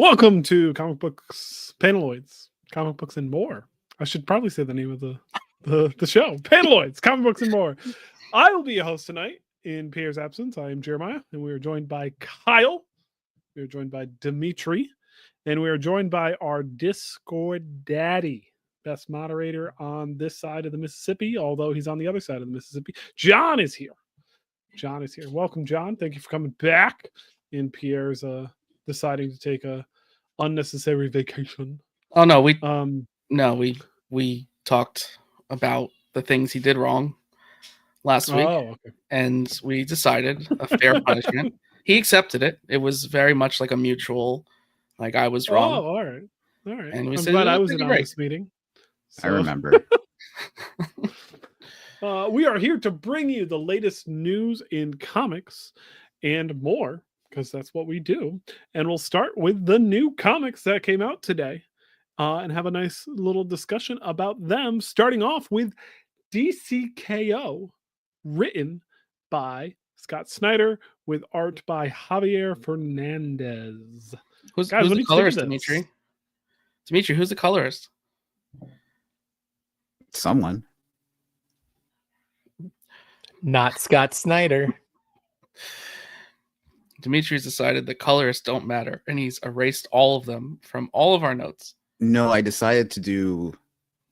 Welcome to Comic Books Panaloids, Comic Books and More. I should probably say the name of the show, Panaloids, Comic Books and More. I will be your host tonight in Pierre's absence. I am Jeremiah, and we are joined by Kyle. We are joined by Dimitri, and we are joined by our Discord daddy, best moderator on this side of the Mississippi, although he's on the other side of the Mississippi. John is here. John is here. Welcome, John. Thank you for coming back in Pierre's deciding to take a unnecessary vacation. Oh no, we talked about the things he did wrong last week, okay. and we decided a fair punishment. He accepted it. It was very much like a mutual, like I was wrong. Oh, all right. And we I'm said, glad I wasn't on this meeting. So. I remember. We are here to bring you the latest news in comics and more, because that's what we do. And we'll start with the new comics that came out today and have a nice little discussion about them, starting off with DCKO, written by Scott Snyder with art by Javier Fernandez. Who's the colorist, Dimitri? Dimitri, who's the colorist? Someone. Not Scott Snyder. Dimitri's decided the colorists don't matter, and he's erased all of them from all of our notes. No, I decided to do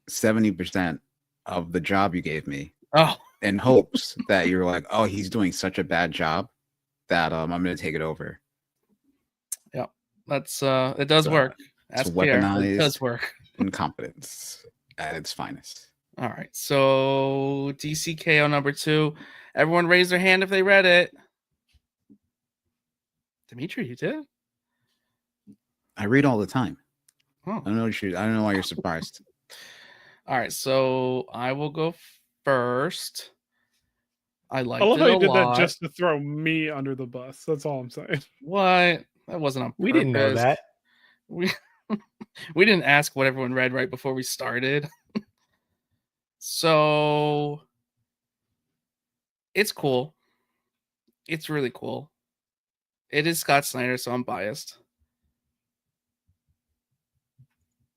70% of the job you gave me. Oh, in hopes that you're like, oh, he's doing such a bad job that I'm going to take it over. Yeah, that's it does work. It's weaponized. It does work. Incompetence at its finest. All right, so DCKO number 2. Everyone raise their hand if they read it. Dimitri, you did? I read all the time. Oh. I don't know why you're surprised. All right, so I will go first. I liked it a lot. I love how you did that just to throw me under the bus. That's all I'm saying. What? That wasn't on purpose. We didn't know that. We didn't ask what everyone read right before we started. So it's cool. It's really cool. It is Scott Snyder, so I'm biased.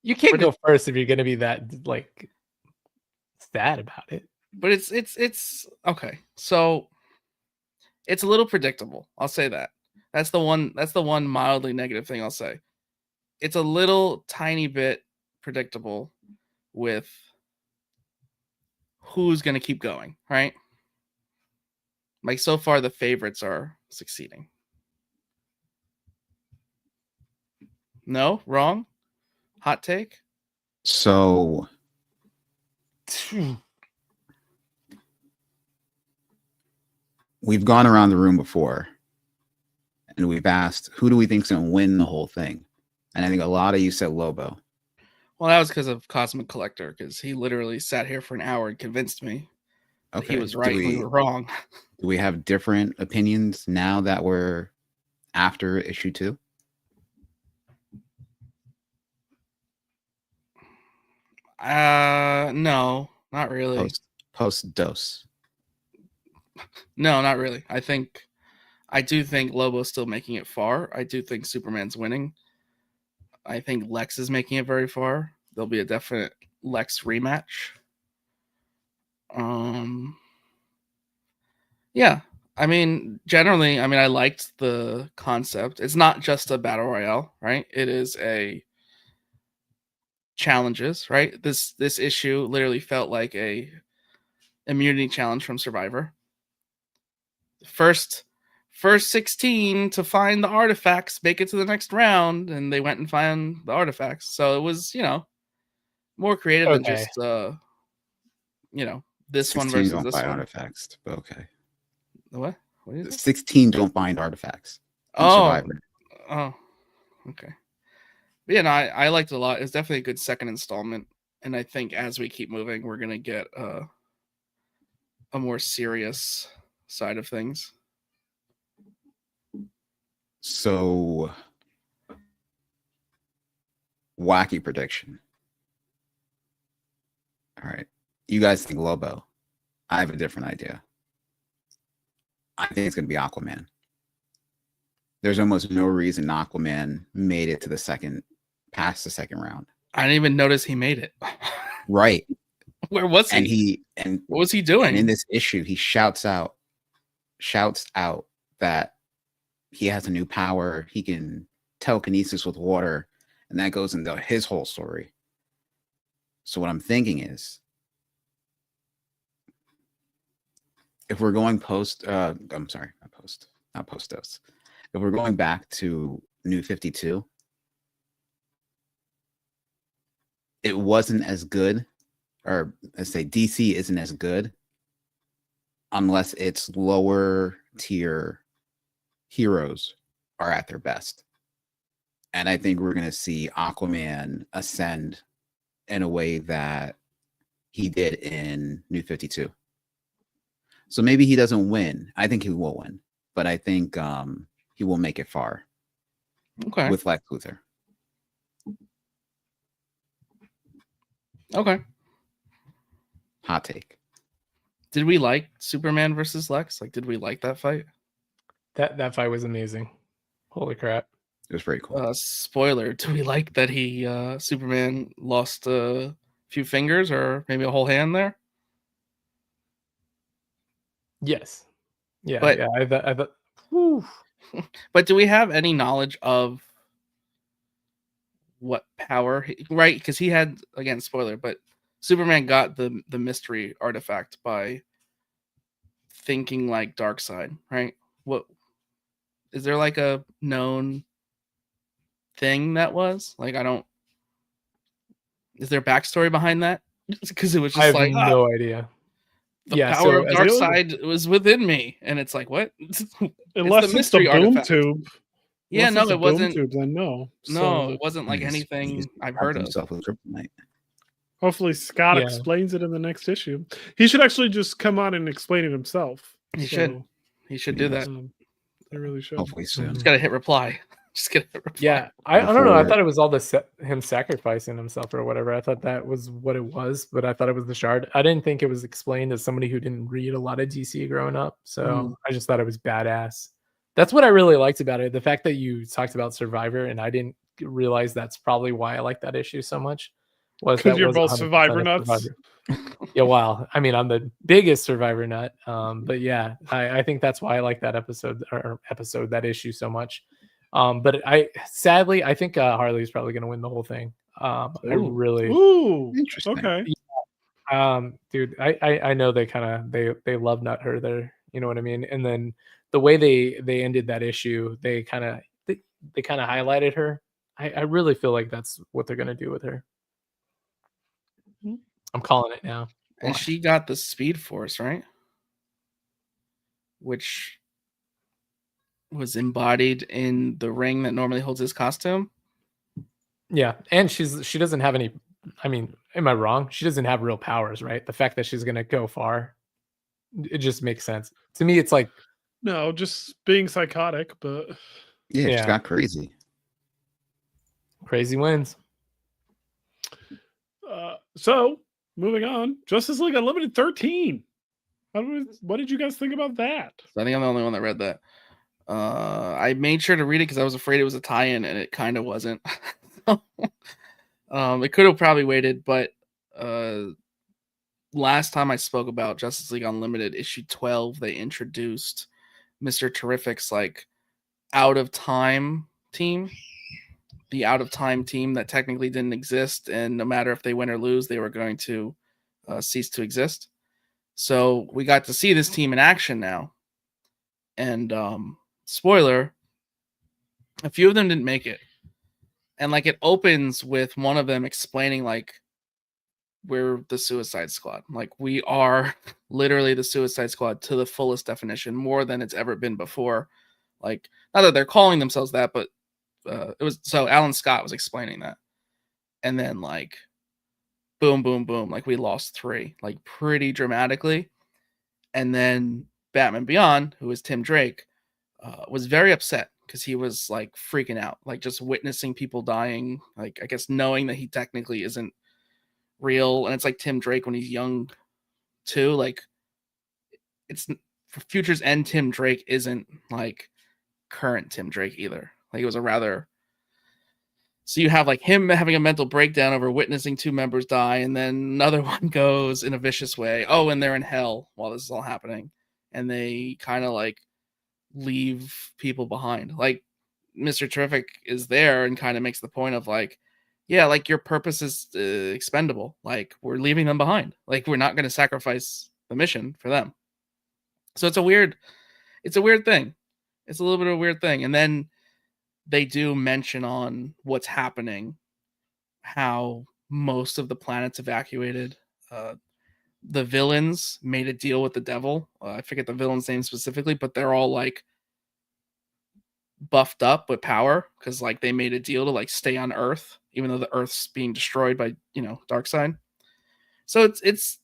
You can't go first if you're going to be that sad about it. But it's okay. So it's a little predictable. I'll say that. That's the one mildly negative thing I'll say. It's a little tiny bit predictable with who's going to keep going, right? Like so far the favorites are succeeding. No, wrong. Hot take. So we've gone around the room before and we've asked, who do we think's going to win the whole thing? And I think a lot of you said Lobo. Well, that was because of Cosmic Collector, because he literally sat here for an hour and convinced me that he was right and we were wrong. Do we have different opinions now that we're after issue 2? No, not really. Post dose. No, not really. I do think Lobo's still making it far. I do think Superman's winning. I think Lex is making it very far. There'll be a definite Lex rematch. Yeah. I mean, generally, I liked the concept. It's not just a battle royale, right? It is a challenges, right? This issue literally felt like a immunity challenge from Survivor. First 16 to find the artifacts make it to the next round, and they went and found the artifacts. So it was, more creative than just this one versus don't this find one. Artifacts, but okay. What is it? 16 don't find artifacts. Survivor. Oh, okay. But yeah, no, I liked it a lot. It's definitely a good second installment, and I think as we keep moving, we're gonna get a more serious side of things. So, wacky prediction. All right, you guys think Lobo? I have a different idea. I think it's gonna be Aquaman. there's almost no reason Aquaman made it to past the second round. I didn't even notice he made it. Right. Where was he? What was he doing? And in this issue, he shouts out that he has a new power. He can telekinesis with water, and that goes into his whole story. So what I'm thinking is, if we're going not post-dose. If we're going back to New 52, it wasn't as good, or let's say DC isn't as good unless its lower tier heroes are at their best. And I think we're going to see Aquaman ascend in a way that he did in New 52. So maybe he doesn't win. I think he will win, but I think he will make it far. Okay. With Lex Luthor. Okay. Hot take. Did we like Superman versus Lex? Like, did we like that fight? That fight was amazing. Holy crap. It was very cool. Spoiler, do we like that he Superman lost a few fingers or maybe a whole hand there? Yes. Yeah. But- yeah. I thought. Whew. But do we have any knowledge of what power right? Because he had, again, spoiler, but Superman got the mystery artifact by thinking like Darkseid, right? What is there like a known thing that was? Like, is there a backstory behind that? Because it was I just have like no idea. the Yeah, power so of as Darkseid was within me, and it's like, what? Unless it's the mystery boom artifact. tube. Yeah, Unless no, it's a it boom wasn't. Tube, then no. No, So it wasn't like He's- anything he's I've heard of. himself with kryptonite. hopefully Scott Yeah. explains it in the next issue. He should actually just come on and explain it himself. He should. He should do that. He really should. Hopefully soon. Just gotta hit reply. Just gotta hit reply. Yeah, I don't know. I Before- thought it was all him sacrificing himself or whatever. I thought that was what it was, but I thought it was the shard. I didn't think it was explained as somebody who didn't read a lot of DC growing up. So I just thought it was badass. That's what I really liked about it. The fact that you talked about Survivor, and I didn't realize that's probably why I like that issue so much. Was Because that you're was both 100% Survivor a nuts. Survivor. Yeah, well, I mean, I'm the biggest Survivor nut. But yeah, I think that's why I like that that issue so much. But sadly, I think Harley's probably going to win the whole thing. I really, Ooh, Interesting. okay. dude, I know they love nut her there. You know what I mean? And then the way they ended that issue, they kind of highlighted her. I really feel like that's what they're going to do with her. I'm calling it now. And she got the Speed Force, right? Which was embodied in the ring that normally holds his costume. Yeah, and she doesn't have any. I mean, am I wrong? She doesn't have real powers, right? The fact that she's gonna go far, it just makes sense to me. It's like No, just being psychotic, but Yeah, Yeah. she got crazy. crazy wins. so moving on. Justice League Unlimited 13. What did you guys think about that? So I think I'm the only one that read that. I made sure to read it because I was afraid it was a tie-in, and it kind of wasn't. It could have probably waited, but last time I spoke about Justice League Unlimited issue 12, they introduced Mr. Terrific's like out of time team. The out of time team that technically didn't exist, and no matter if they win or lose, they were going to cease to exist. So we got to see this team in action now. And spoiler, a few of them didn't make it. And like it opens with one of them explaining like we're the Suicide Squad. Like we are literally the Suicide Squad to the fullest definition, more than it's ever been before. Like not that they're calling themselves that, but it was so Alan Scott was explaining that. And then like boom, boom, boom, like we lost 3, like pretty dramatically. And then Batman Beyond, who is Tim Drake, was very upset because he was like freaking out, like just witnessing people dying, like I guess knowing that he technically isn't real. And it's like Tim Drake when he's young too, like it's for Future's End. Tim Drake isn't like current Tim Drake either. Like it was a rather. So you have like him having a mental breakdown over witnessing 2 members die, and then another one goes in a vicious way. Oh, and they're in hell while this is all happening, and they kind of like leave people behind. Like Mr. Terrific is there and kind of makes the point of like, yeah, like your purpose is expendable. Like we're leaving them behind. Like we're not going to sacrifice the mission for them. So it's a weird thing. It's a little bit of a weird thing. And then they do mention on what's happening, how most of the planet's evacuated. The villains made a deal with the devil. I forget the villain's name specifically, but they're all like buffed up with power because like they made a deal to like stay on Earth, even though the Earth's being destroyed by Darkseid. So it's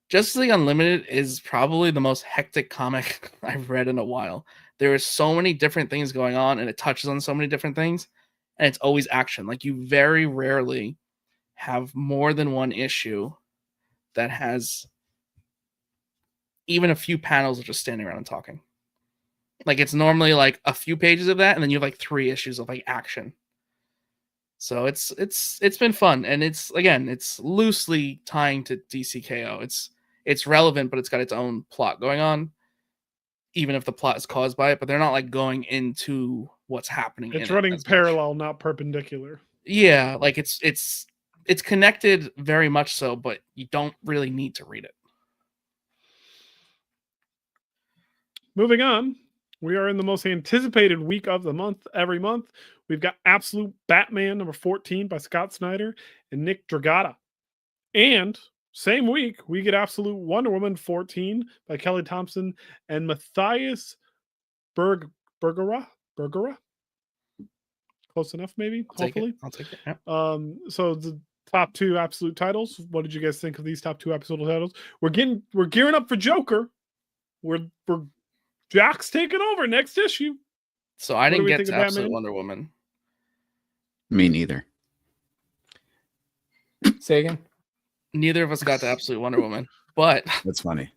Justice League Unlimited is probably the most hectic comic I've read in a while. There are so many different things going on, and it touches on so many different things, and it's always action. Like you very rarely have more than one issue that has even a few panels of just standing around and talking. Like it's normally like a few pages of that, and then you have like 3 issues of like action. So it's been fun, and it's loosely tying to DCKO. It's relevant, but it's got its own plot going on, even if the plot is caused by it. But they're not like going into what's happening. It's running parallel, not perpendicular. Yeah, like it's connected very much so, but you don't really need to read it. Moving on, we are in the most anticipated week of the month. Every month, we've got Absolute Batman number 14 by Scott Snyder and Nick Dragotta. And same week, we get Absolute Wonder Woman 14 by Kelly Thompson and Matthias Bergera. Close enough, maybe. Hopefully, I'll take it. Yeah. So the top 2 Absolute titles. What did you guys think of these top 2 Absolute titles? We're gearing up for Joker. We're Jack's taking over next issue. So I didn't get to Absolute Wonder Woman. Me neither. Say again. Neither of us got to Absolute Wonder Woman, but That's funny.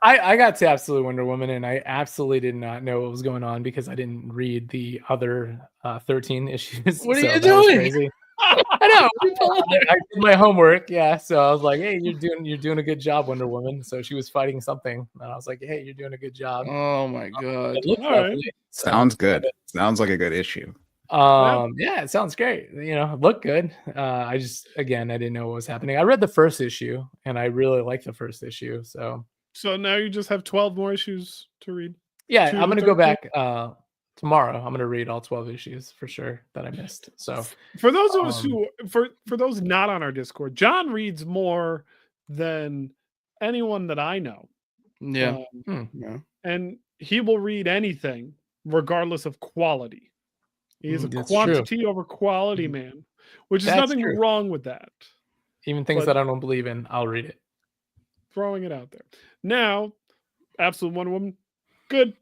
I got to Absolute Wonder Woman, and I absolutely did not know what was going on because I didn't read the other 13 issues. What are you doing? Crazy. I know. I did my homework, yeah. So I was like, "Hey, you're doing a good job, Wonder Woman." So she was fighting something, and I was like, "Hey, you're doing a good job." Oh my god! All right. Sounds good. Sounds like a good issue. Yeah, it sounds great. It looked good. I didn't know what was happening. I read the first issue, and I really liked the first issue. So now you just have 12 more issues to read. Yeah, 2 I'm to gonna go 13? back tomorrow. I'm gonna read all 12 issues for sure that I missed. So for those of us for those not on our Discord, John reads more than anyone that I know. Yeah. Yeah. And he will read anything regardless of quality. He is a That's quantity over quality man, which is That's nothing true. wrong with that. Even things that I don't believe in, I'll read it. Throwing it out there. Now, Absolute Wonder Woman, good,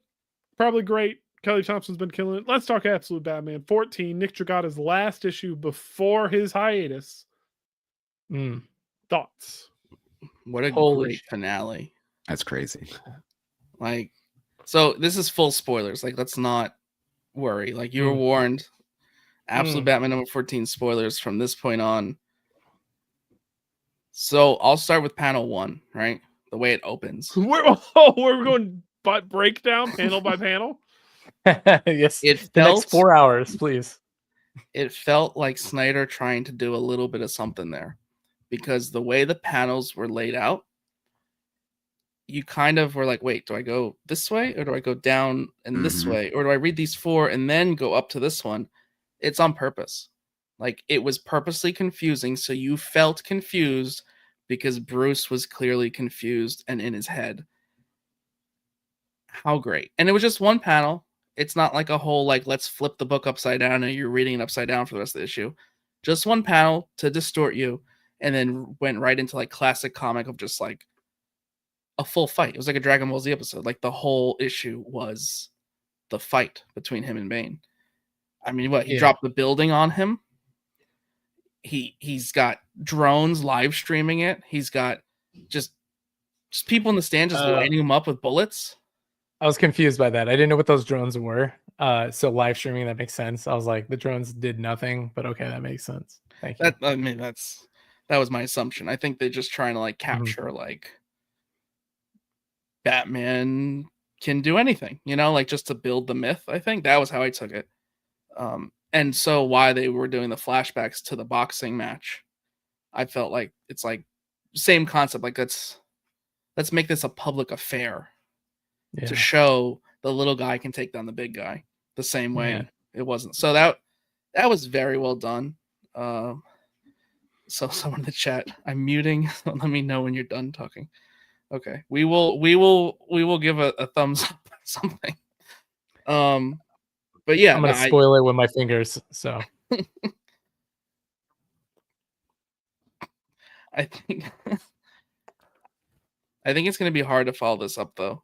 probably great. Kelly Thompson's been killing it. Let's talk Absolute Batman 14. Nick Dragotta's last issue before his hiatus. Thoughts? What a great finale. That's crazy. Like, so this is full spoilers. Like, let's not worry. Like, you were warned. Absolute Batman number 14 spoilers from this point on. So I'll start with panel 1, right? The way it opens. We're going by breakdown, panel by panel. Yes. The next 4 hours, please. It felt like Snyder trying to do a little bit of something there, because the way the panels were laid out, you kind of were like, wait, do I go this way or do I go down and this way? Or do I read these 4 and then go up to this one? It's on purpose. Like, it was purposely confusing. So you felt confused because Bruce was clearly confused and in his head. How great. And it was just one panel. It's not like a whole, like, let's flip the book upside down and you're reading it upside down for the rest of the issue. Just one panel to distort you, and then went right into like classic comic of just like a full fight. It was like a Dragon Ball Z episode. Like, the whole issue was the fight between him and Bane. I mean, what? He dropped the building on him. He's got drones live streaming it. He's got just people in the stand just lighting him up with bullets. I was confused by that. I didn't know what those drones were. So live streaming, that makes sense. I was like, the drones did nothing, but okay, that makes sense. Thank you. I mean, that was my assumption. I think they're just trying to like capture like Batman can do anything, like just to build the myth. I think that was how I took it. And so why they were doing the flashbacks to the boxing match, I felt like it's like same concept. Like let's make this a public affair to show the little guy can take down the big guy the same way it wasn't. So that was very well done. So someone in the chat, I'm muting. Let me know when you're done talking. Okay, we will give a thumbs up or something. But yeah, I'm gonna spoil it with my fingers. So I think it's gonna be hard to follow this up though.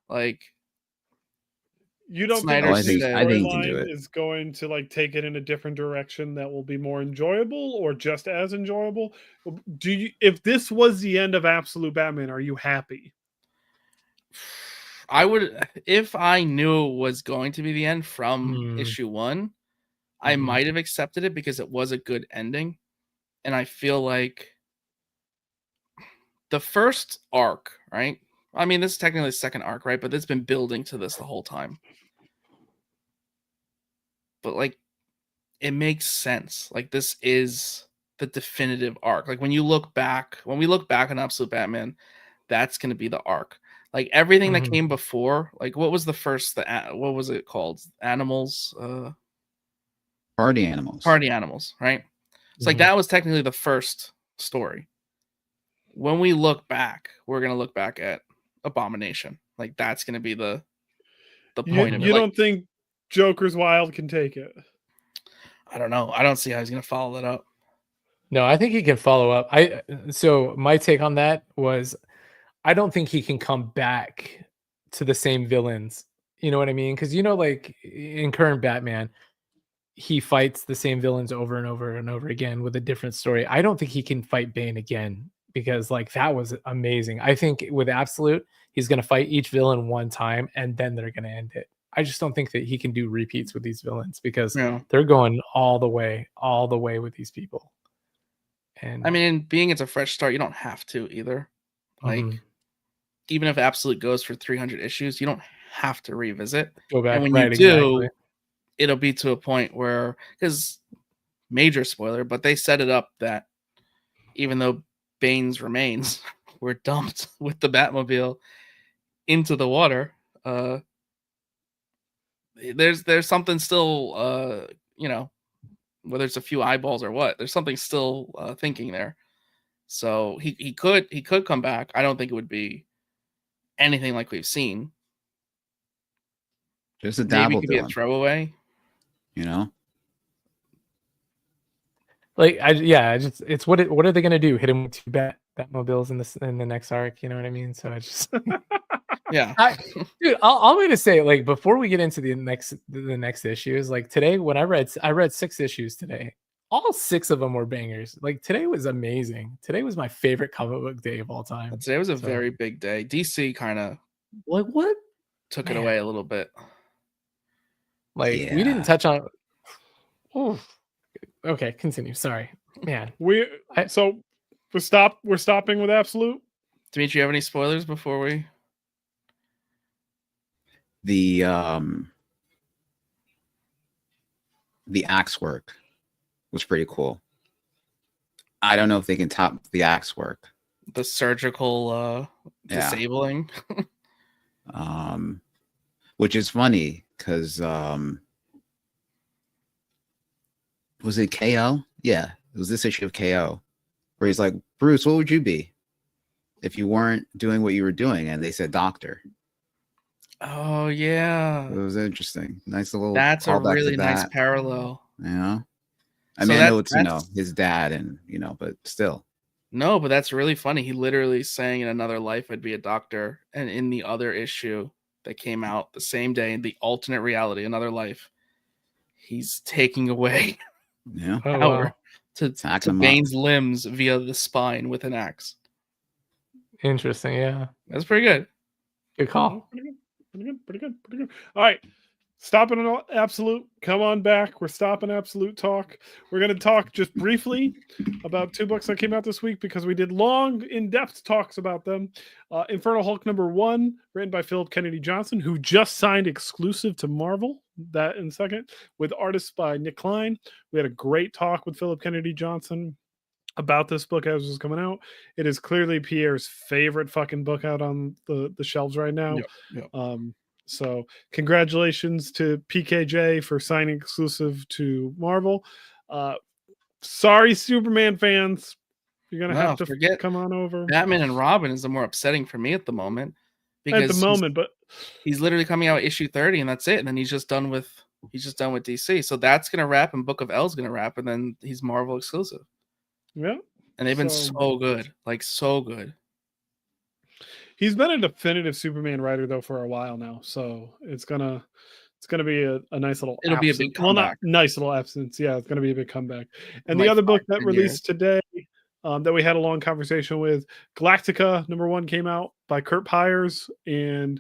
Like, you don't Snyder think said, I think he can do storyline it. is going to like take it in a different direction that will be more enjoyable or just as enjoyable? Do you, if this was the end of Absolute Batman, are you happy? I would, if I knew it was going to be the end from issue 1, I might have accepted it because it was a good ending. And I feel like the first arc, right? I mean, this is technically the second arc, right? But it's been building to this the whole time. But like, it makes sense. Like, this is the definitive arc. Like, when we look back on Absolute Batman, that's going to be the arc. Like, everything that came before, like, what was the first, what was it called? Animals? Party Animals. Party Animals, right? It's like, that was technically the first story. When we look back, we're going to look back at Abomination. Like, that's going to be the point of it. You don't think Joker's Wild can take it? I don't know. I don't see how he's going to follow that up. No, I think he can follow up. So my take on that was, I don't think he can come back to the same villains. You know what I mean? Because like in current Batman, he fights the same villains over and over and over again with a different story. I don't think he can fight Bane again because like that was amazing. I think with Absolute, he's going to fight each villain one time and then they're going to end it. I just don't think that he can do repeats with these villains because they're going all the way with these people. And I mean, being it's a fresh start, you don't have to either. Like, even if Absolute goes for 300 issues, you don't have to revisit. Go back. And when you do, it'll be to a point where, because major spoiler, but they set it up that even though Bane's remains were dumped with the Batmobile into the water, there's something still, whether it's a few eyeballs or what, there's something still thinking there. So he could come back. I don't think it would be anything like we've seen. Just a Maybe dabble, it could be a throwaway. Like it's what are they gonna do? Hit him with 2 Batmobiles in the next arc? You know what I mean? So I just yeah, dude. I'm gonna say, like, before we get into the next issues, like today when I read 6 issues today. All 6 of them were bangers. Like today was amazing. Today was my favorite comic book day of all time. Today was a very big day. DC kind of like what took it away a little bit. Like we didn't touch on. Oh, okay, continue. Sorry, man. We're stopping with Absolute. Dimitri, you have any spoilers before we? The axe work was pretty cool. I don't know if they can top the axe work. The surgical disabling. Which is funny because was it KO? Yeah, it was this issue of KO where he's like, Bruce, what would you be if you weren't doing what you were doing? And they said doctor. Oh yeah, it was interesting. Nice little. That's a really nice parallel. Yeah, I mean, I know it's his dad, and but still. No, but that's really funny. He literally saying in another life I'd be a doctor, and in the other issue that came out the same day in the alternate reality, another life, he's taking away power to Bane's limbs via the spine with an axe. Interesting, yeah. That's pretty good. Good call. Pretty good. All right. Stopping an Absolute, come on back. We're stopping Absolute talk. We're going to talk just briefly about 2 books that came out this week because we did long, in-depth talks about them. Infernal Hulk #1, written by Philip Kennedy Johnson, who just signed exclusive to Marvel. That in a second, with artists by Nick Klein. We had a great talk with Philip Kennedy Johnson about this book as it was coming out. It is clearly Pierre's favorite fucking book out on the shelves right now. Yep. So congratulations to PKJ for signing exclusive to Marvel. Sorry, Superman fans. You're going to have to come on over. Batman and Robin is the more upsetting for me at the moment. Because at the moment, but he's literally coming out issue 30 and that's it. And then he's just done with DC. So that's going to wrap and Book of L is going to wrap. And then he's Marvel exclusive. Yeah. And they've been so good. Like so good. He's been a definitive Superman writer though for a while now, so it's gonna be a nice little. It'll be a big comeback. Well, not nice little absence. Yeah, it's gonna be a big comeback. And the other book that released today, that we had a long conversation with, Galactica #1 came out by Kurt Pyers and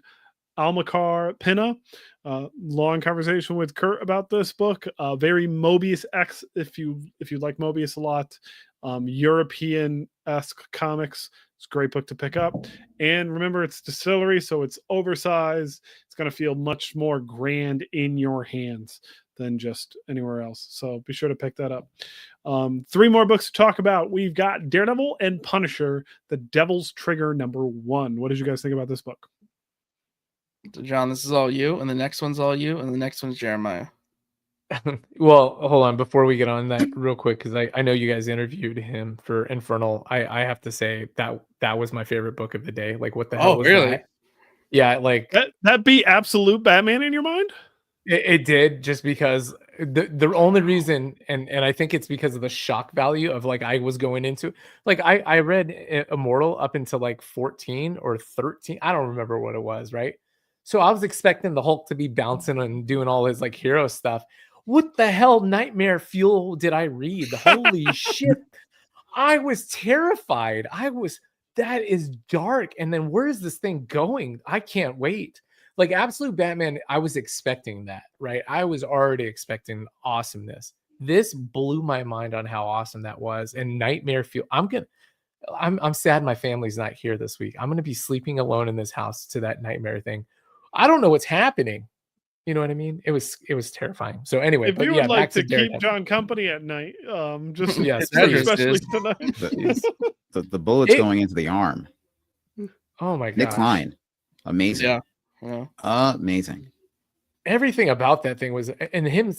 Almacar Pina. Long conversation with Kurt about this book. Very Mobius-esque if you like Mobius a lot. European-esque comics. It's a great book to pick up. And remember, it's distillery, so it's oversized. It's going to feel much more grand in your hands than just anywhere else. So be sure to pick that up. 3 more books to talk about. We've got Daredevil and Punisher, The Devil's Trigger #1. What did you guys think about this book? So John, this is all you, and the next one's all you, and the next one's Jeremiah. Well, hold on before we get on that real quick, because I know you guys interviewed him for Infernal. I have to say that was my favorite book of the day. Like, what the hell was really? that? Yeah, like that beat Absolute Batman in your mind? It did, just because the only reason, and I think it's because of the shock value of, like, I was going into, like, I read Immortal up until like 14 or 13. I don't remember what it was, right? So I was expecting the Hulk to be bouncing and doing all his like hero stuff. What the hell nightmare fuel did I read? Holy shit. I was terrified. That is dark. And then where is this thing going? I can't wait. Like Absolute Batman, I was expecting that, right? I was already expecting awesomeness. This blew my mind on how awesome that was. And Nightmare Fuel, I'm sad my family's not here this week. I'm going to be sleeping alone in this house to that Nightmare thing. I don't know what's happening. You know what I mean? It was terrifying. So anyway, if you would like to keep John company at night, just yes, especially tonight. The bullet's going into the arm. Oh my god, Nick Klein, amazing. Yeah. Amazing. Everything about that thing was, and him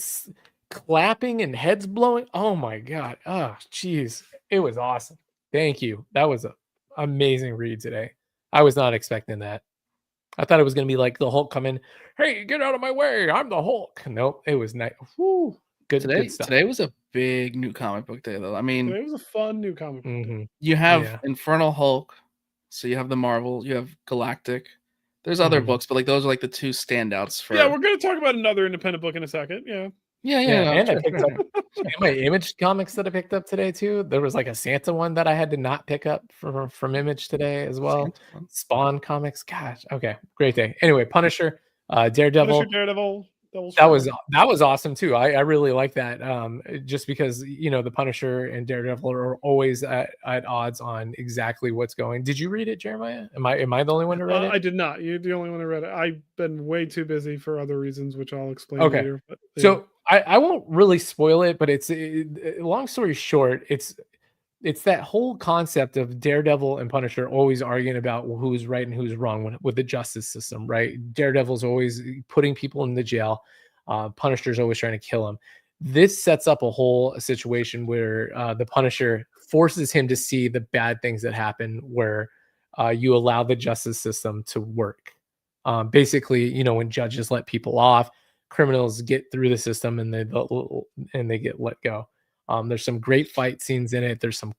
clapping and heads blowing. Oh my god. Oh jeez, it was awesome. Thank you. That was an amazing read today. I was not expecting that. I thought it was going to be like the Hulk coming, hey, get out of my way, I'm the Hulk. Nope, it was nice. Good stuff. Today was a big new comic book day, though. I mean, it was a fun new comic book day. You have Infernal Hulk, so you have the Marvel, you have Galactic. There's other books, but like those are like the 2 standouts for. Yeah, we're going to talk about another independent book in a second. Yeah. And I picked up my Image comics that I picked up today too. There was like a Santa one that I had to not pick up from Image today as well. Spawn comics, gosh, okay, great day. Anyway, Punisher, Daredevil. That was awesome too. I really like that. Just because the Punisher and Daredevil are always at odds on exactly what's going. Did you read it, Jeremiah? Am I the only one who read it? I did not. You're the only one who read it. I've been way too busy for other reasons, which I'll explain later. But, so I won't really spoil it, but long story short, it's that whole concept of Daredevil and Punisher always arguing about who's right and who's wrong with the justice system, right? Daredevil's always putting people in the jail. Punisher's always trying to kill him. This sets up a whole situation where the Punisher forces him to see the bad things that happen where you allow the justice system to work. Basically, when judges let people off, criminals get through the system and they get let go. There's some great fight scenes in it. There's some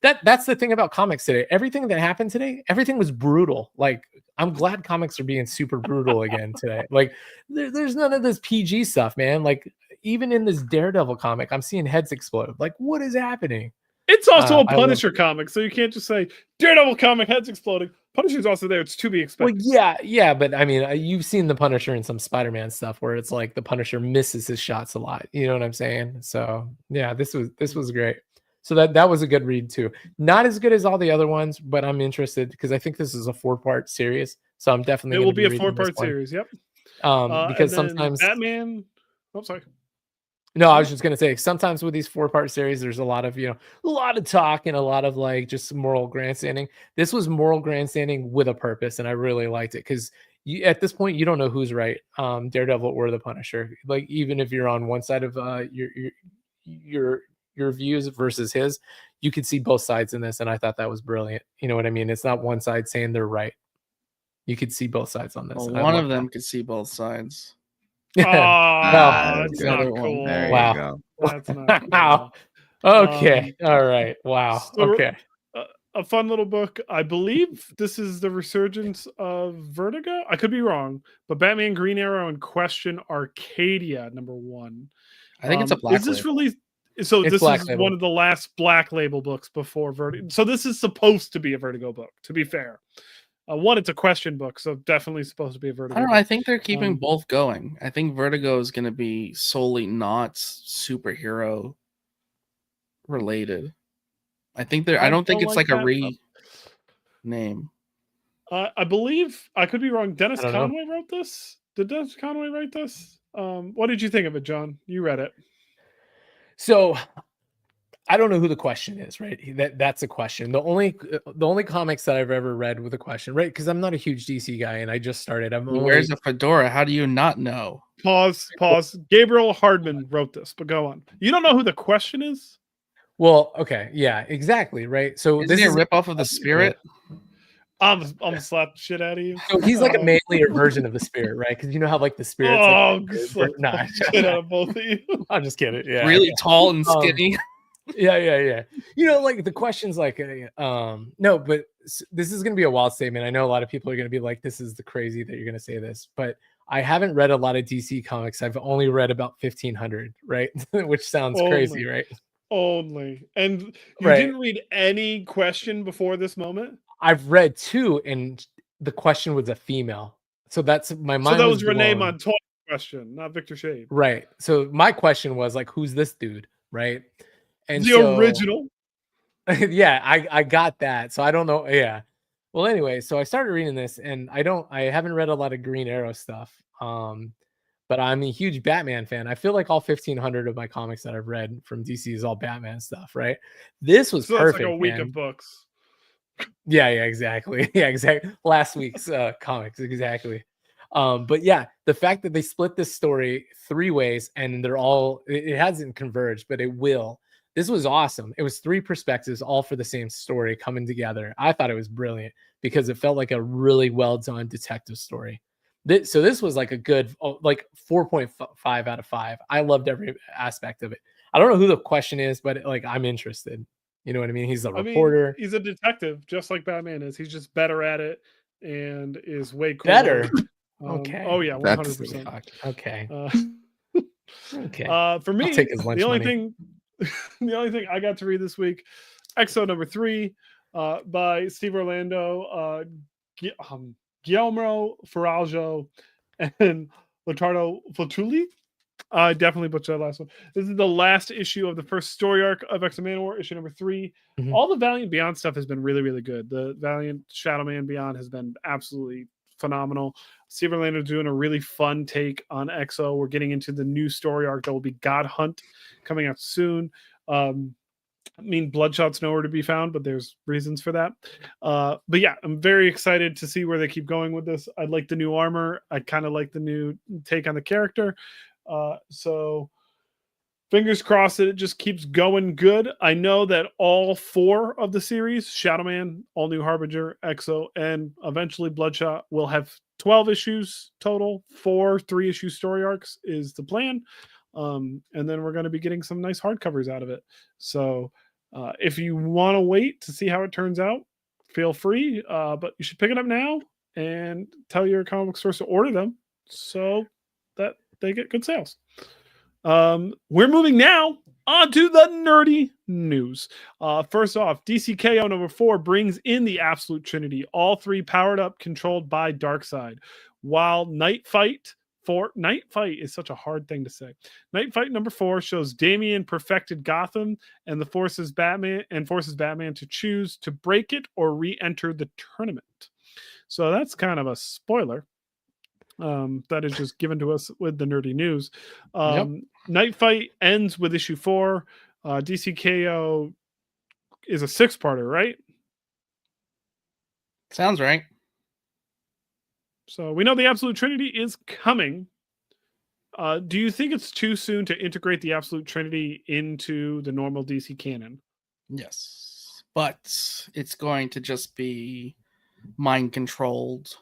that's the thing about comics today. Everything that happened today, everything was brutal. Like, I'm glad comics are being super brutal again today. Like, there's none of this PG stuff, man. Like, even in this Daredevil comic, I'm seeing heads explode. Like, what is happening? It's also a Punisher comic, so you can't just say Daredevil comic, heads exploding. Punisher's also there. It's to be Well, expected. yeah, but I mean, you've seen the Punisher in some Spider-Man stuff where it's like the Punisher misses his shots a lot. You know what I'm saying? So yeah, this was great. So that was a good read too. Not as good as all the other ones, but I'm interested because I think this is a 4-part series. So I'm definitely It going will to be a reading this 4-part one. series. Yep. And Because then sometimes Batman. Oh, sorry. No, I was just gonna say sometimes with these 4-part series, there's a lot of a lot of talk and a lot of like just moral grandstanding. This was moral grandstanding with a purpose, and I really liked it because at this point you don't know who's right, Daredevil or the Punisher. Like even if you're on one side of your views versus his, you could see both sides in this, and I thought that was brilliant. You know what I mean? It's not one side saying they're right. You could see both sides on this. Well, and I one love of them that. could see both sides. Oh, That's that's good. not The other one. cool. There Wow. you go. That's not cool. Wow. Okay. All right. Wow. So Okay. a fun little book. I believe this is the resurgence of Vertigo. I could be wrong, but Batman, Green Arrow, and Question Arcadia #1. I think it's a black Is this label. released? So It's this Black is Label. one of the last Black Label books before Vertigo. So this is supposed to be a Vertigo book. To be fair, one, it's a Question book, so definitely supposed to be a Vertigo. I don't know. book. I think they're keeping Um, both going. I think Vertigo is going to be solely not superhero related. I think they're. I don't think it's like a that. rename. I believe I could be wrong. Dennis I don't know. Conway wrote this. Did Dennis Conway write this? What did you think of it, John? You read it. So I don't know who the Question is, right? That's a question. The only comics that I've ever read with a Question, right? Because I'm not a huge DC guy and I just started. He wears a fedora. How do you not know? Pause. Gabriel Hardman wrote this, but go on. You don't know who the Question is? Well, okay, yeah, exactly, right. So Isn't this he a is ripoff of the Spirit? I'm gonna slap the shit out of you. So he's like a manlier version of the Spirit, right? Because you know how like the Spirit's slap nah, the shit out of both of you. I'm just kidding. Yeah, Really tall and skinny. yeah. You know, like the question's like, no, but this is gonna be a wild statement. I know a lot of people are gonna be like, "This is the crazy that you're gonna say this," but I haven't read a lot of DC comics. I've only read about 1,500, right? Which sounds crazy, right? Only, and you Right. didn't read any Question before this moment. I've read 2, and the Question was a female, so that's my mind. So that was Renee blown. Montoya's Question, not Victor Shade. Right. So my question was like, who's this dude? Right. And The original. Yeah, I got that. So I don't know. Yeah. Well, anyway, so I started reading this and I haven't read a lot of Green Arrow stuff. But I'm a huge Batman fan. I feel like all 1,500 of my comics that I've read from DC is all Batman stuff, right? This was So perfect. that's like a week man. of books. Yeah, exactly. Yeah, exactly. Last week's comics, exactly. But yeah, the fact that they split this story 3 ways and they're all it hasn't converged, but it will. This was awesome. It was 3 perspectives, all for the same story coming together. I thought it was brilliant because it felt like a really well done detective story. So this was like a good, like 4.5 out of 5. I loved every aspect of it. I don't know who the Question is, but like I'm interested. You know what I mean? He's a reporter. He's a detective, just like Batman is. He's just better at it and is way cooler. Better. Okay. Oh yeah, 100%. Okay. Okay. For me, I'll take his lunch the only money. thing I got to read this week, EXO #3, by Steve Orlando, Guillermo Farajo, and Latardo Fotuli. I definitely butchered that last one. This is the last issue of the first story arc of X-Men Manowar, issue #3. Mhm. All the Valiant Beyond stuff has been really, really good. The Valiant Shadow Man Beyond has been absolutely phenomenal. Steve Orlando doing a really fun take on EXO. We're getting into the new story arc that will be God Hunt coming out soon. I mean, Bloodshot's nowhere to be found, but there's reasons for that. But yeah, I'm very excited to see where they keep going with this. I like the new armor. I kind of like the new take on the character. So fingers crossed that it just keeps going good. I know that all 4 of the series, Shadow Man, All New Harbinger, EXO, and eventually Bloodshot, will have 12 issues total. 4 3-issue story arcs is the plan. And then we're going to be getting some nice hardcovers out of it. So if you want to wait to see how it turns out, feel free. But you should pick it up now and tell your comic book stores to order them so that they get good sales. We're moving now On to the nerdy news. First off, DCKO number 4 brings in the Absolute Trinity, all three powered up, controlled by Darkseid. While Night Fight is such a hard thing to say. Night Fight number 4 shows Damian perfected Gotham and forces Batman to choose to break it or re-enter the tournament. So that's kind of a spoiler. That is just given to us with the nerdy news. Night Fight ends with issue 4. DCKO is a 6-parter, right? Sounds right. So we know the Absolute Trinity is coming. Do you think it's too soon to integrate the Absolute Trinity into the normal DC canon? Yes. But it's going to just be mind controlled,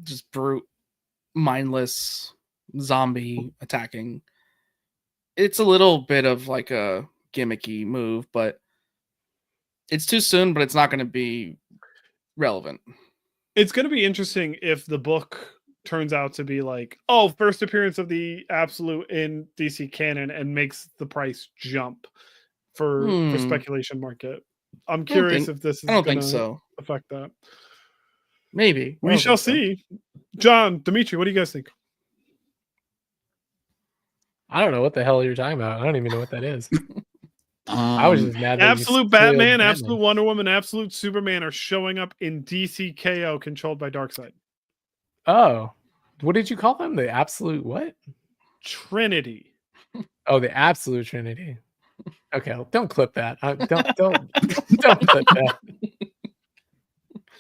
just brute, mindless zombie attacking. It's a little bit of like a gimmicky move, but it's too soon, but it's not going to be relevant. It's going to be interesting if the book turns out to be like, first appearance of the Absolute in DC canon, and makes the price jump for speculation market. I'm curious if this is going to affect that. Maybe. We shall see. John, Dimitri, what do you guys think? I don't know what the hell you're talking about. I don't even know what that is. I was just mad that Absolute Batman, Absolute Wonder Woman, Absolute Superman are showing up in DCKO, controlled by Darkseid. Oh, what did you call them? The Absolute what? Trinity. Oh, the Absolute Trinity. Okay, don't clip that. Don't clip that.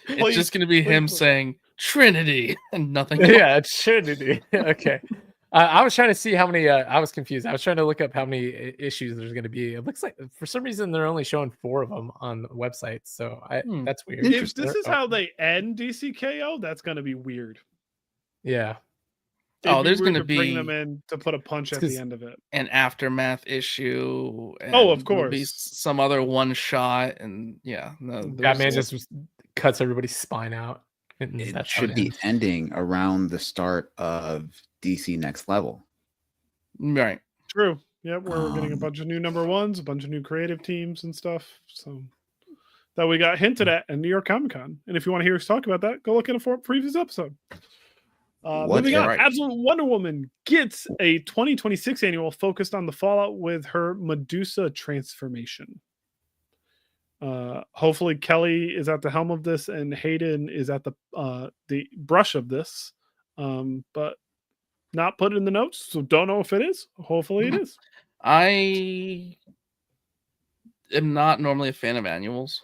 It's just going to be him saying Trinity and nothing else. Yeah, Trinity. Okay. I was trying to see how many. I was confused. I was trying to look up how many issues there's going to be. It looks like for some reason they're only showing 4 of them on the website. So that's weird. If this is how they end DCKO, that's going to be weird. Yeah. There's going to bring them in to put a punch at the end of it. An aftermath issue. And of course. Be some other one shot, and Batman just cuts everybody's spine out. It should be ending around the start of DC Next Level. Right. True. Yeah, we're getting a bunch of new number 1s, a bunch of new creative teams and stuff. So that we got hinted at New York Comic Con. And if you want to hear us talk about that, go look at a previous episode. Moving on, right. Absolute Wonder Woman gets a 2026 annual focused on the fallout with her Medusa transformation. Hopefully Kelly is at the helm of this and Hayden is at the brush of this, but not put in the notes, so don't know if it is. Hopefully it is. I am not normally a fan of annuals.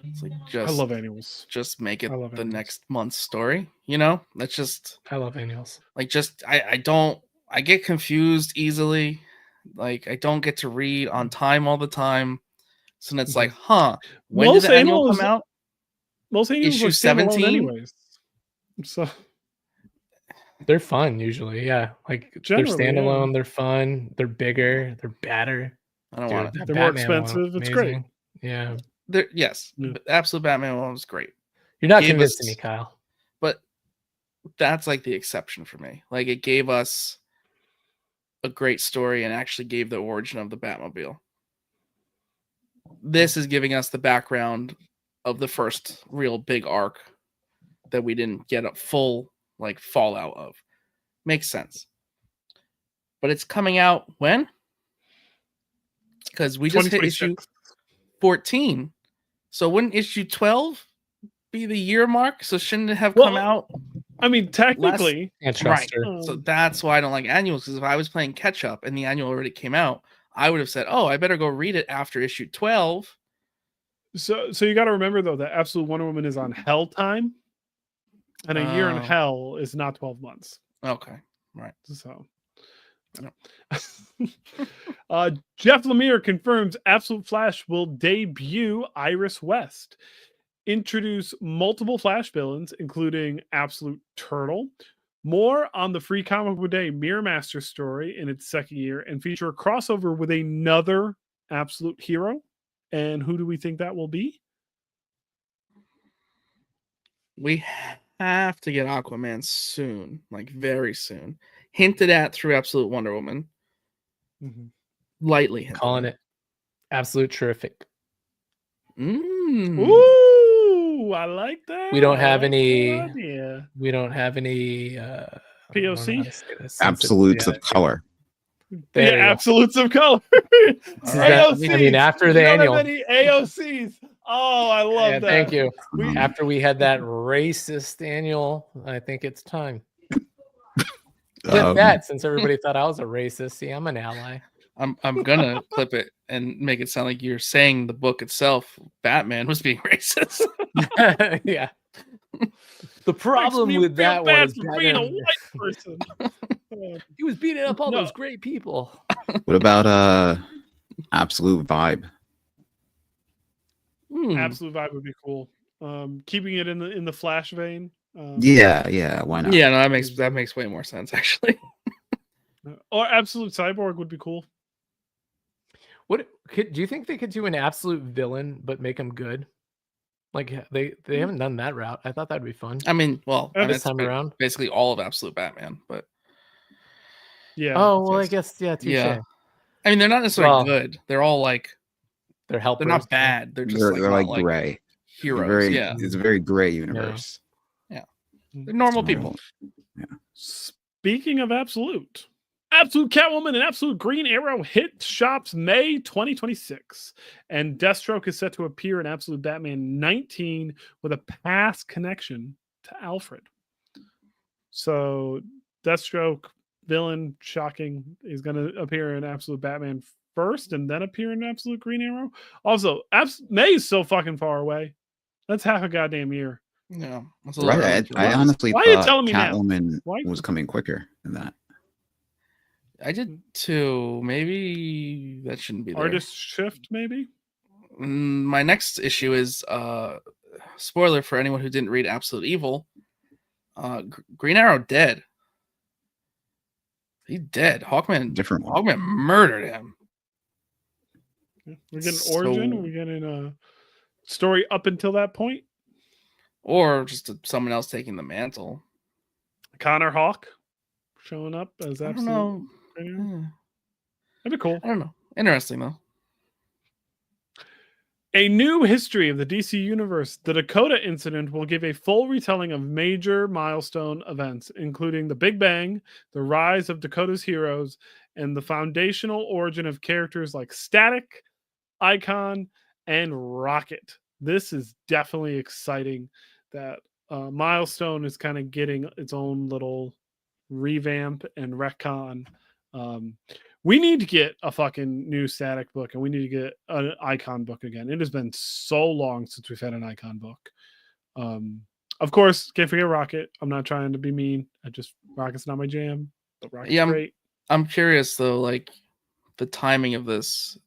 It's like I love annuals. Just make it the next month's story. That's just. I love annuals. Like, I get confused easily. Like, I don't get to read on time all the time. So it's like, when did the annual come out? Most annuals issue are 17 anyways. So they're fun usually, yeah. Like generally, they're standalone, they're fun, they're bigger, they're badder. I don't want it. They're more expensive. It's great. Yeah. Absolute Batman one was great. You're not convincing me, Kyle. But that's like the exception for me. Like, it gave us a great story and actually gave the origin of the Batmobile. This is giving us the background of the first real big arc that we didn't get a full fallout of. Makes sense. But it's coming out when? Because we just hit issue 14. So wouldn't issue 12 be the year mark? So shouldn't it have come out? I mean, technically. Right. So that's why I don't like annuals, because if I was playing catch up and the annual already came out, I would have said, I better go read it after issue 12. So you got to remember, though, that Absolute Wonder Woman is on Hell time. And a year in Hell is not 12 months. Okay. Right. So. Jeff Lemire confirms Absolute Flash will debut Iris West. Introduce multiple Flash villains, including Absolute Turtle. More on the Free Comic Book Day Mirror Master story in its second year, and feature a crossover with another Absolute hero. And who do we think that will be? We have to get Aquaman soon, like very soon. hinted at through Absolute Wonder Woman. Mhm. Lightly hinted Calling at. it absolute terrific. Mm. Ooh, I like that. We don't I have like any. that idea. We don't have any. I don't know how POC? to say this. Absolutes Yeah, of color. there Yeah, you go. absolutes of color. All right. AOCs. I mean, after we the don't annual. have any AOCs. Oh, I love Yeah, that. thank you. We, After we had that racist annual, I think it's time. Clip that, since everybody thought I was a racist. See, I'm an ally. I'm gonna clip it and make it sound like you're saying the book itself, Batman was being racist. Yeah. The problem makes me with feel that bad was for being a Batman- white person. he was beating up all No. those great people. What about Absolute Vibe? Absolute vibe would be cool. Keeping it in the Flash vein. Yeah, why not? Yeah, no, that makes way more sense actually. Or Absolute Cyborg would be cool. Do you think they could do an absolute villain but make him good? Like they haven't done that route. I thought that'd be fun. I mean, well, This that's time around? basically all of Absolute Batman, but Yeah. Oh well, I guess touche. yeah. I mean, they're not necessarily Well, good. They're all like they're helpers. they're not bad. They're just They're like, like not gray. heroes. Yeah, It's a very gray universe. they're normal It's people. Speaking of Absolute Catwoman and Absolute Green Arrow hit shops May 2026. And Deathstroke is set to appear in Absolute Batman 19 with a past connection to Alfred. So Deathstroke, villain, shocking, is going to appear in Absolute Batman first and then appear in Absolute Green Arrow. Also, May is so fucking far away. That's half a goddamn year. Yeah, that's a little Right. early for I that. honestly Why are you thought telling me now? Catwoman Why? was coming quicker than that. I did too. Maybe that shouldn't be there. Artist shift, maybe? My next issue is spoiler for anyone who didn't read Absolute Evil. Green Arrow dead. He's dead. Hawkman. Different one. Hawkman murdered him. We're getting origin. We're getting a story up until that point. Or just someone else taking the mantle. Connor Hawk showing up as I don't Absolute. know. That'd be cool. I don't know. Interesting though. A new history of the DC Universe, the Dakota incident, will give a full retelling of major milestone events, including the Big Bang, the rise of Dakota's heroes, and the foundational origin of characters like Static, Icon, and Rocket. This is definitely exciting that Milestone is kind of getting its own little revamp and retcon. We need to get a fucking new Static book, and we need to get an Icon book again. It has been so long since we've had an Icon book. Of course, can't forget Rocket. I'm not trying to be mean. Rocket's not my jam, but Rocket's great. I'm curious though, like the timing of this.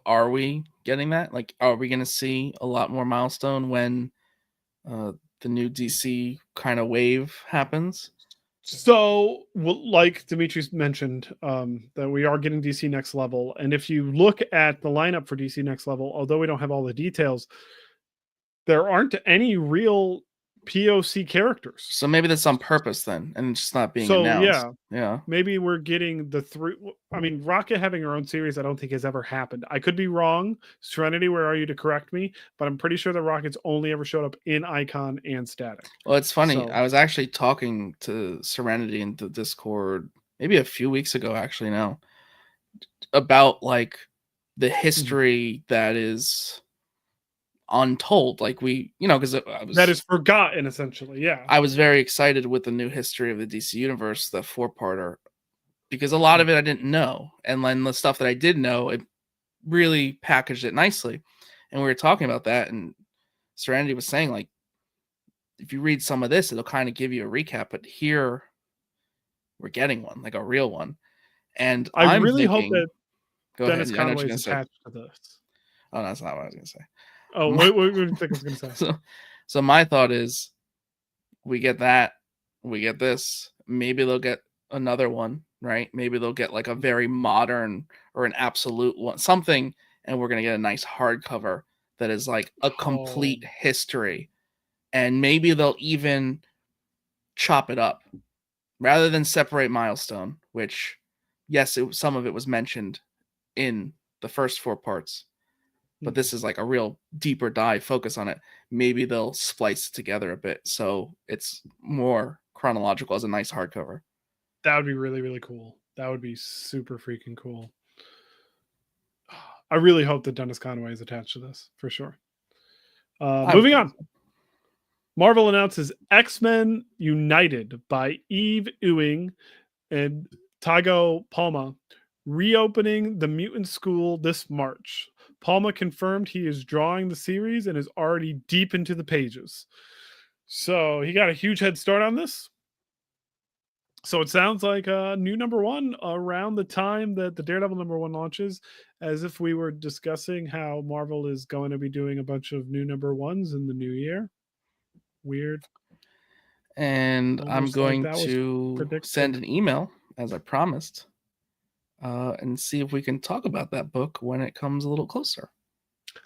Are we getting that? Like, are we going to see a lot more Milestone when the new DC kind of wave happens? So, like Demetrius mentioned, that we are getting DC Next Level. And if you look at the lineup for DC Next Level, although we don't have all the details, there aren't any real POC characters. So maybe that's on purpose then, and it's just not being announced. Yeah. Maybe we're getting the three. I mean, Rocket having her own series, I don't think has ever happened. I could be wrong. Serenity, where are you to correct me? But I'm pretty sure that Rocket's only ever showed up in Icon and Static. Well, it's funny. So, I was actually talking to Serenity in the Discord maybe a few weeks ago, actually now, about like the history that is untold, like because that is forgotten essentially. Yeah, I was very excited with the new history of the DC universe, the 4-parter, because a lot of it I didn't know, and then the stuff that I did know, it really packaged it nicely. And we were talking about that, and Serenity was saying, like, if you read some of this, it'll kind of give you a recap, but here we're getting one, like a real one. And I really hope that Dennis Conway is attached to this. Oh, that's not what I was gonna say. Oh, what do you think I was going to say? So my thought is, we get that, we get this. Maybe they'll get another one, right? Maybe they'll get like a very modern or an absolute one, something, and we're gonna get a nice hardcover that is like a complete history. And maybe they'll even chop it up. rather than separate Milestone, which, yes, some of it was mentioned in the first 4 parts, but this is like a real deeper dive focus on it. Maybe they'll splice it together a bit so it's more chronological as a nice hardcover. That would be really, really cool. That would be super freaking cool. I really hope that Dennis Conway is attached to this for sure. Moving on. Marvel announces X-Men United by Eve Ewing and Tago Palma, reopening the mutant school this March. Palma confirmed he is drawing the series and is already deep into the pages. So he got a huge head start on this. So it sounds like a new #1 around the time that the Daredevil #1 launches, as if we were discussing how Marvel is going to be doing a bunch of new #1s in the new year. Weird. And I'm Almost going like that was to predicted. send an email, as I promised, and see if we can talk about that book when it comes a little closer.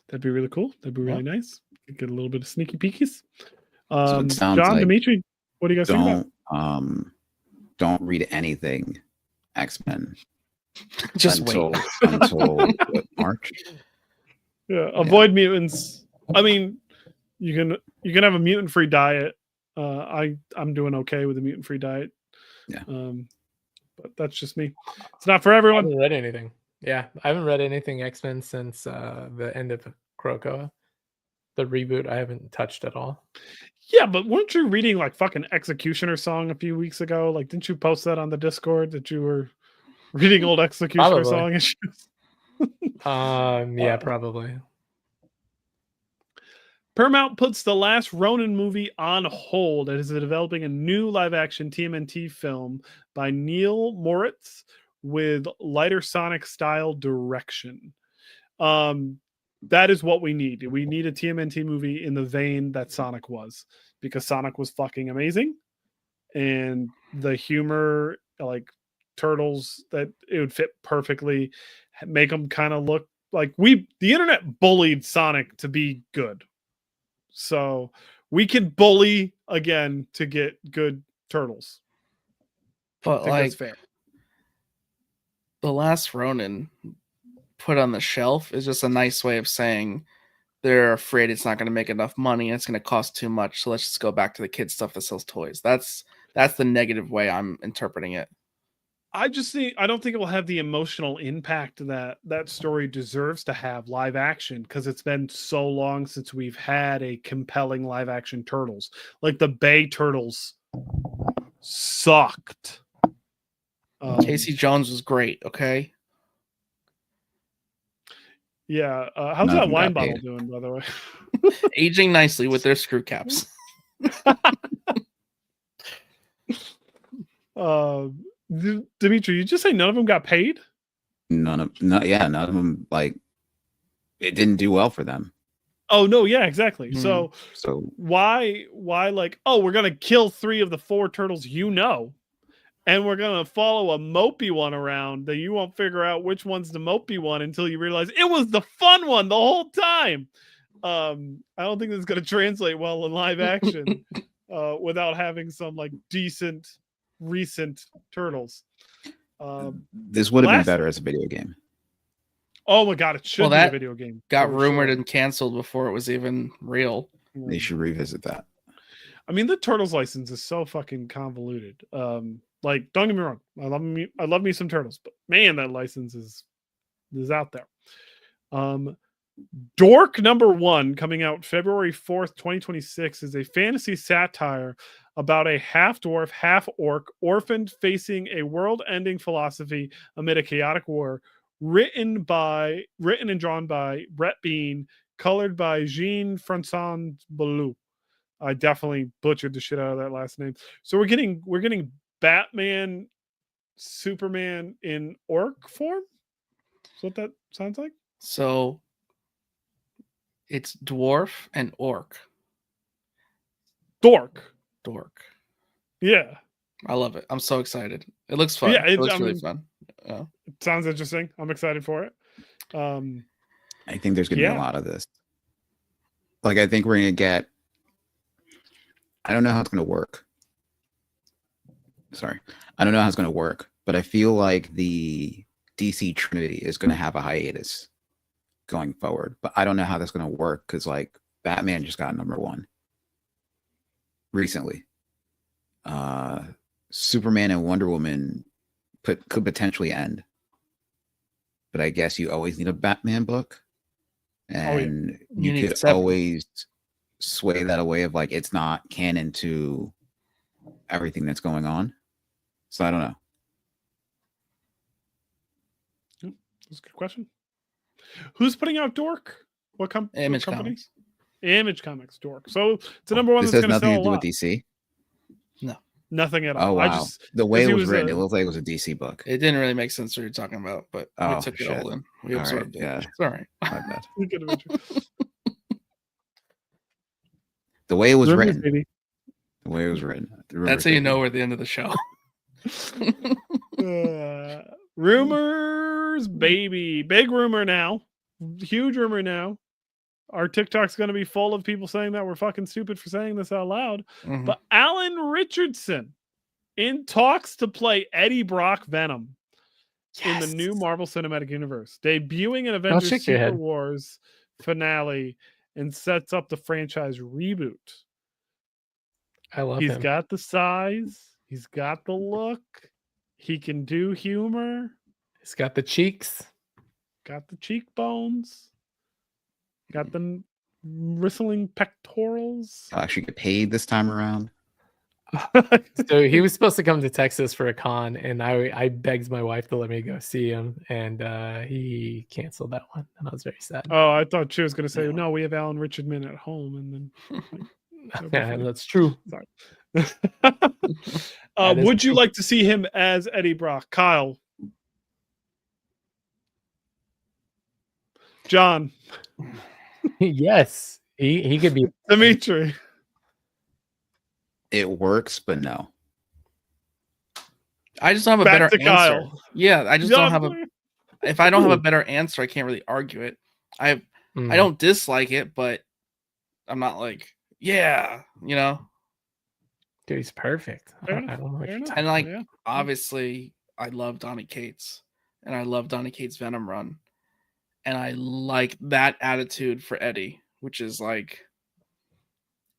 That'd be really cool. That'd be really nice. Get a little bit of sneaky peekies. So it sounds John, like Dimitri, what do you guys think about? Don't read anything X-Men Just until wait. what, March. Yeah, avoid mutants. I mean, you can have a mutant-free diet. I'm doing okay with a mutant-free diet. Yeah. But that's just me. It's not for I everyone. haven't read anything. Yeah, I haven't read anything X-Men since the end of Krakoa. The reboot I haven't touched at all. Yeah, but weren't you reading like fucking Executioner Song a few weeks ago? Like, didn't you post that on the Discord that you were reading old Executioner Probably. Song issues? Yeah, probably. Paramount puts the last Ronin movie on hold as they're developing a new live-action TMNT film by Neil Moritz with lighter Sonic-style direction. That is what we need. We need a TMNT movie in the vein that Sonic was, because Sonic was fucking amazing, and the humor, like Turtles, that it would fit perfectly, make them kind of look like the internet bullied Sonic to be good. So we can bully again to get good Turtles. But I think that's fair. The last Ronin put on the shelf is just a nice way of saying they're afraid it's not going to make enough money and it's going to cost too much. So let's just go back to the kid stuff that sells toys. That's the negative way I'm interpreting it. I don't think it will have the emotional impact that that story deserves to have live action, because it's been so long since we've had a compelling live action Turtles. Like the Bay Turtles sucked. Casey Jones was great. Okay. Yeah. How's that wine bottle doing, by the way? Aging nicely with their screw caps. Dimitri, you just say none of them got paid? None of them, like, it didn't do well for them. Oh no, yeah, exactly. So why like, oh, we're gonna kill 3 of the 4 turtles, and we're gonna follow a mopey one around that you won't figure out which one's the mopey one until you realize it was the fun one the whole time. I don't think this is gonna translate well in live action without having some like decent recent Turtles. This would have been better as a video game. Oh my god, it should be a video game. Got rumored and canceled before it was even real. They should revisit that. I mean, the Turtles license is so fucking convoluted. Like, don't get me wrong, I love me some Turtles, but man, that license is out there. Dork #1, coming out February 4th, 2026, is a fantasy satire about a half-dwarf, half-orc orphaned facing a world-ending philosophy amid a chaotic war. Written and drawn by Brett Bean, colored by Jean-François Ballou. I definitely butchered the shit out of that last name. So we're getting Batman, Superman in orc form? Is what that sounds like? So it's dwarf and orc. Dork. Yeah. I love it. I'm so excited. It looks fun. Yeah, it looks really fun. It sounds interesting. I'm excited for it. I think there's going to be a lot of this. Like, I think we're going to get... I don't know how it's going to work. sorry, I don't know how it's going to work, but I feel like the DC Trinity is going to have a hiatus going forward. But I don't know how that's going to work because like Batman just got #1 recently. Superman and Wonder Woman could potentially end, but I guess you always need a Batman book, and You need could 7. always sway that away of like it's not canon to everything that's going on. So I don't know. That's a good question. Who's putting out Dork? What Image company? Comics. Image Comics, Dork. So it's the #1 This that's has going to nothing sell to a do lot. with DC. Nothing at Oh all. wow! I just The way it 'cause he was was written, a- it looked like it was a DC book. It didn't really make sense what you're talking about, but we Oh, took it shit. all in. We All right, absorbed it. yeah. It's all right. My bad. Look at it. The way it was Rumors, written. baby. The way it was written. That's how you know we're at the end of the show. Rumors, baby. Big rumor now. Huge rumor now. Our TikTok's going to be full of people saying that we're fucking stupid for saying this out loud. Mhm. But Alan Richardson in talks to play Eddie Brock Venom in the new Marvel Cinematic Universe, debuting in Avengers shake your Secret head. Wars finale, and sets up the franchise reboot. I love He's him. got the size. He's got the look. He can do humor. He's got the cheeks. Got the cheekbones. Got the bristling pectorals. I'll actually get paid this time around. So he was supposed to come to Texas for a con, and I begged my wife to let me go see him, and he canceled that one, and I was very sad. Oh, I thought she was going to say, Yeah. no, we have Alan Richardson at home. And then, that'd be Yeah, funny. that's true. Sorry. That is Would you true. like to see him as Eddie Brock? Kyle. John. Yes, he could be. Dimitri. It works, but no. I just don't have a Back better to answer. Kyle. Yeah, I just don't have a. John. If I don't have a better answer, I can't really argue it. I don't dislike it, but I'm not like, yeah, you know. Dude, he's perfect. Fair I enough, don't know what fair you're enough. talking And like, Yeah. obviously, I love Donny Cates, and I love Donny Cates' Venom run, and I like that attitude for Eddie, which is like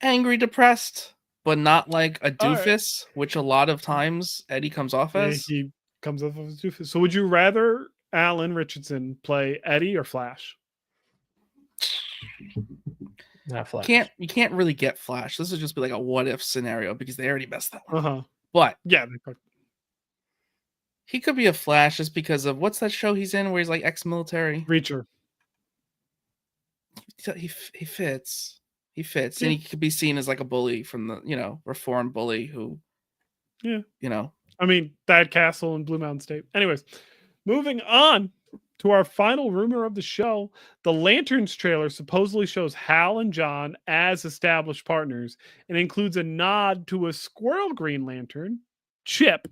angry, depressed, but not like a All right. doofus, which a lot of times Eddie comes off Yeah, as. he comes up with a doofus. So would you rather Alan Richardson play Eddie or Flash? Not Flash. You can't really get Flash. This would just be like a what if scenario because they already messed that one. Uh-huh. But Yeah. he could be a Flash just because of what's that show he's in where he's like ex-military. Reacher. He fits. He fits, Yeah. and he could be seen as like a bully from the reformed bully who. Yeah. I I mean, Thad Castle and Blue Mountain State. Anyways, moving on to our final rumor of the show. The Lanterns trailer supposedly shows Hal and John as established partners and includes a nod to a squirrel Green Lantern, Chip,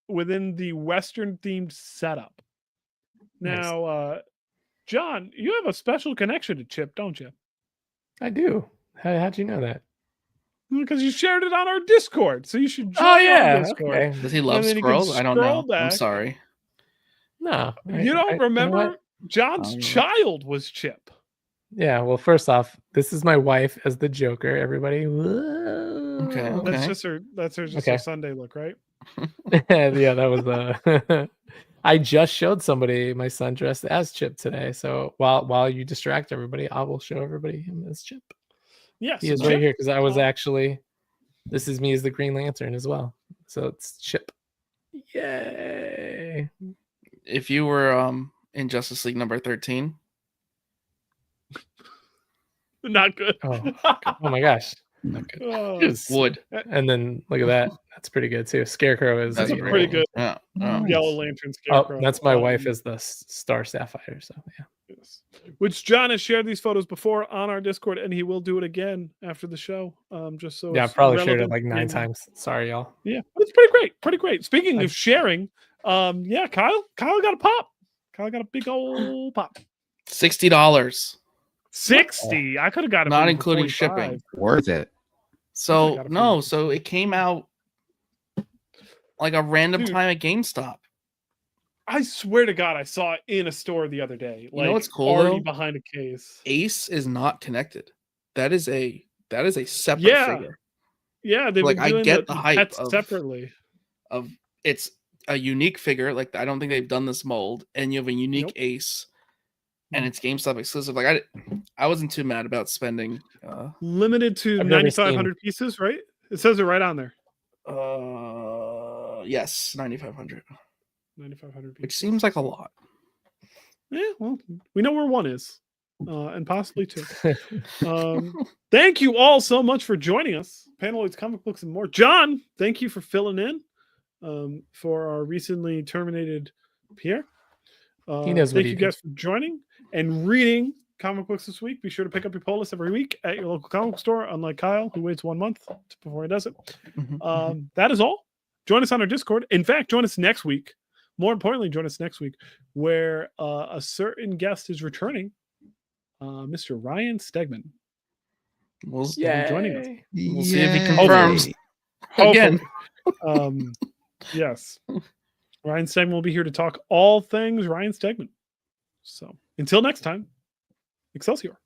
within the Western themed setup. Nice. Now, John, you have a special connection to Chip, don't you? I do. How'd you know that? Because you shared it on our Discord, so you should join Oh our yeah. Discord. Okay. does he love And then you can squirrels? I don't know. scroll I'm back. sorry. No. You don't remember what? John's I don't know. child was Chip. Yeah. Well, first off, this is my wife as the Joker. Everybody. Okay. That's just her. That's her. Just Okay. her Sunday look, right? Yeah, that was I just showed somebody my son dressed as Chip today. So while you distract everybody, I will show everybody him as Chip. Yes, He is right here because I was actually. This is me as the Green Lantern as well. So it's Chip. Yay! If you were in Justice League number 13, Not good. Oh my gosh! Oh, Just- would. And then look at that. That's pretty good too. Scarecrow is That's the- pretty good. Yeah. Yellow Lantern Oh, Scarecrow. that's my wife is the Star Sapphire. So yeah. Yes. Which John has shared these photos before on our Discord, and he will do it again after the show. Just so Yeah, I it's probably shared it relevant like 9 and- times. Sorry, y'all. Yeah, but it's pretty great. Pretty great. Speaking I- of sharing, yeah, Kyle got a pop. Kyle got a big old pop. $60. 60. I could have got it, Not for including 45. shipping. Worth it. I So got it no, from- so it came out like a random Dude. time at GameStop. I swear to God, I saw it in a store the other day. You know what's cool, already though? behind a case. Ace is not connected. That is a separate Yeah. figure. Yeah, they've Like, been I doing get the the hype pets of- separately. Of it's a unique figure. Like, I don't think they've done this mold, and you have a unique Nope. Ace, and it's GameStop exclusive. Like, I wasn't too mad about spending. Limited to I've never 9,500 pieces, right? It says it right on there. Yes, 9,500, 9,500 pieces. which seems like a lot. Yeah, well, we know where one is, and possibly two. Thank you all so much for joining us. Panelites, comic books, and more. John, thank you for filling in for our recently terminated Pierre. He knows what thank he you did. guys for joining and reading comic books this week. Be sure to pick up your poll list every week at your local comic book store, unlike Kyle, who waits 1 month before he does it. That is all. Join us on our Discord. In fact, join us next week. More importantly, join us next week where a certain guest is returning, Mr. Ryan Stegman. We'll Will be joining us. We'll see if he Yay. confirms. Again. Hopefully. Yes. Ryan Stegman will be here to talk all things Ryan Stegman. So until next time, Excelsior.